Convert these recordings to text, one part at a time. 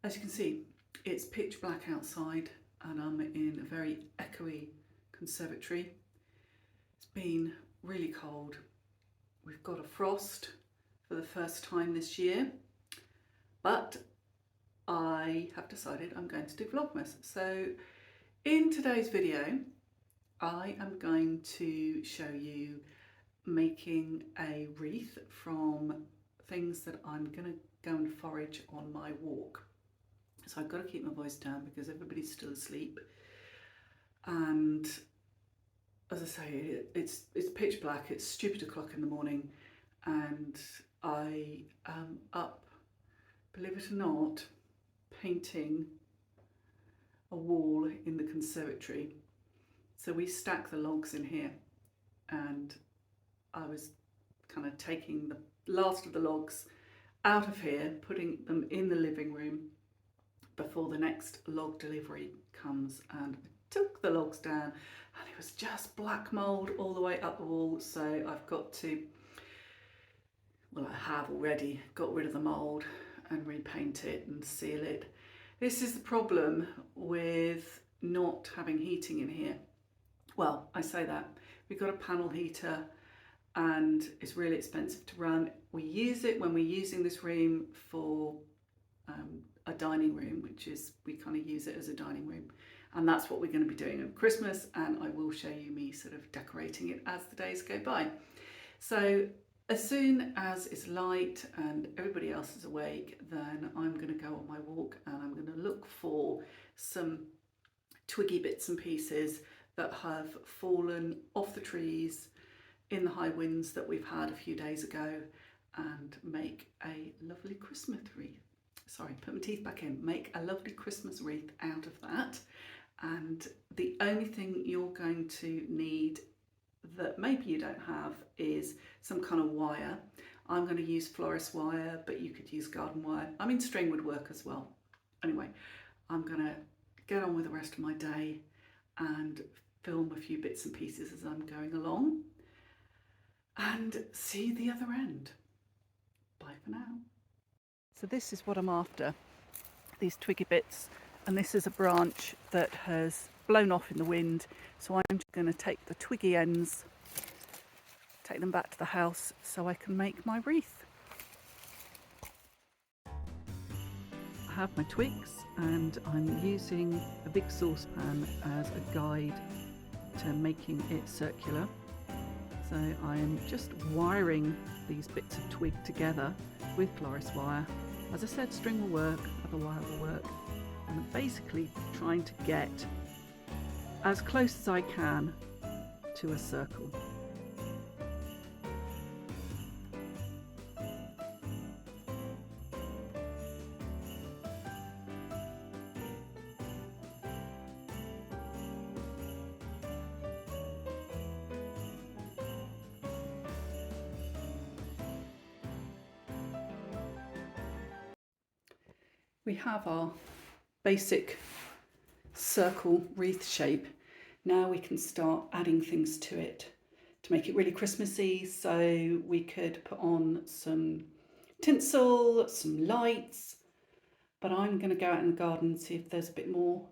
As you can see, it's pitch black outside and I'm in a very echoey conservatory. It's been really cold. We've got a frost for the first time this year, but I have decided I'm going to do Vlogmas. So in today's video, I am going to show you making a wreath from things that I'm going to go and forage on my walk. So I've got to keep my voice down because everybody's still asleep. And as I say, it's pitch black, it's stupid o'clock in the morning, and I am up, believe it or not, painting a wall in the conservatory. So we stack the logs in here, and I was kind of taking the last of the logs out of here, putting them in the living room before the next log delivery comes, and I took the logs down and it was just black mould all the way up the wall. So I've got to, well, I have already got rid of the mould and repaint it and seal it. This is the problem with not having heating in here. Well, I say that, we've got a panel heater and it's really expensive to run. We use it when we're using this room for a dining room, which is, we kind of use it as a dining room, and that's what we're going to be doing at Christmas, and I will show you me sort of decorating it as the days go by. So as soon as it's light and everybody else is awake, then I'm going to go on my walk and I'm going to look for some twiggy bits and pieces that have fallen off the trees in the high winds that we've had a few days ago, and make a lovely Christmas wreath. Sorry, put my teeth back in. Make a lovely Christmas wreath out of that. And the only thing you're going to need that maybe you don't have is some kind of wire. I'm going to use florist wire, but you could use garden wire. I mean, string would work as well. Anyway, I'm going to get on with the rest of my day and film a few bits and pieces as I'm going along, and see the other end. Bye for now. So this is what I'm after, these twiggy bits, and this is a branch that has blown off in the wind, so I'm just going to take the twiggy ends, take them back to the house so I can make my wreath. I have my twigs and I'm using a big saucepan as a guide to making it circular. So I am just wiring these bits of twig together with florist wire. As I said, string will work, other wire will work. And I'm basically trying to get as close as I can to a circle. We have our basic circle wreath shape. Now we can start adding things to it to make it really Christmassy. So we could put on some tinsel, some lights, but I'm going to go out in the garden and see if there's a bit more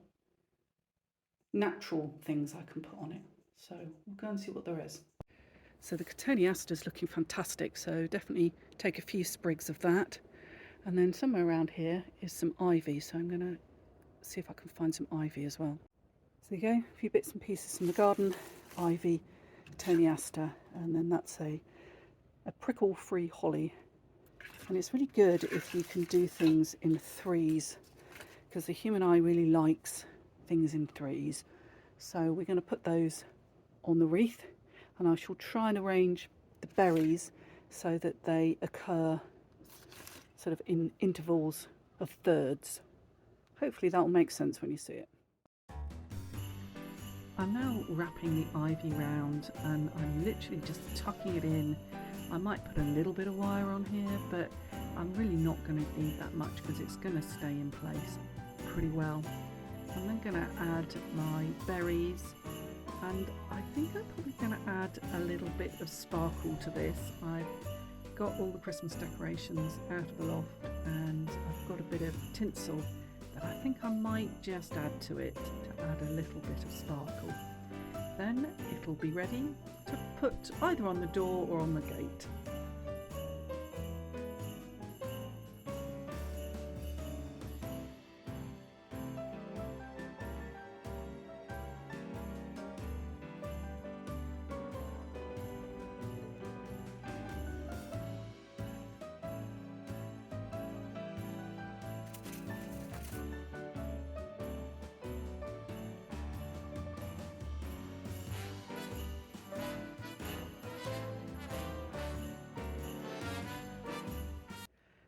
natural things I can put on it. So we'll go and see what there is. So the cotoneaster is looking fantastic, so definitely take a few sprigs of that. And then somewhere around here is some ivy, so I'm going to see if I can find some ivy as well. So there you go, a few bits and pieces from the garden, ivy, cotoneaster, and then that's a prickle-free holly. And it's really good if you can do things in threes, because the human eye really likes things in threes. So we're going to put those on the wreath, and I shall try and arrange the berries so that they occur sort of in intervals of thirds. Hopefully that will make sense when you see it. I'm now wrapping the ivy round and I'm literally just tucking it in. I might put a little bit of wire on here, but I'm really not going to need that much because it's going to stay in place pretty well. I'm then going to add my berries, and I think I'm probably going to add a little bit of sparkle to this. I've got all the Christmas decorations out of the loft and I've got a bit of tinsel I think I might just add to it to add a little bit of sparkle. Then it'll be ready to put either on the door or on the gate.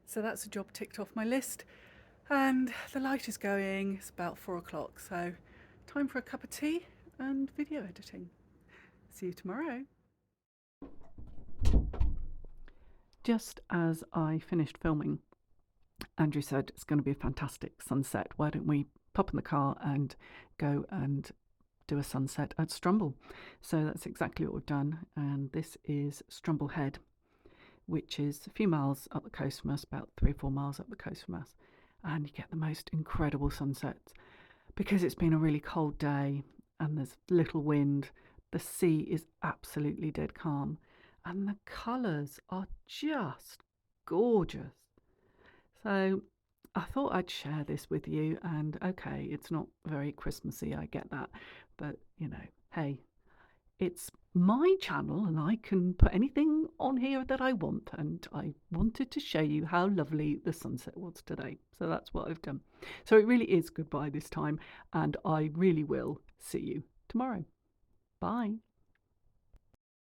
So that's a job ticked off my list, and the light is going. It's about 4 o'clock, so time for a cup of tea and video editing. See you tomorrow. Just as I finished filming, Andrew said it's going to be a fantastic sunset. Why don't we pop in the car and go and do a sunset at Strumble? So that's exactly what we've done, and this is Strumble Head, which is a few miles up the coast from us, about 3 or 4 miles up the coast from us, and you get the most incredible sunsets. Because it's been a really cold day and there's little wind, the sea is absolutely dead calm, and the colours are just gorgeous. So I thought I'd share this with you, and okay, it's not very Christmassy, I get that, but you know, hey, it's my channel and I can put anything on here that I want, and I wanted to show you how lovely the sunset was today, so that's what I've done. So it really is goodbye this time, and I really will see you tomorrow. Bye.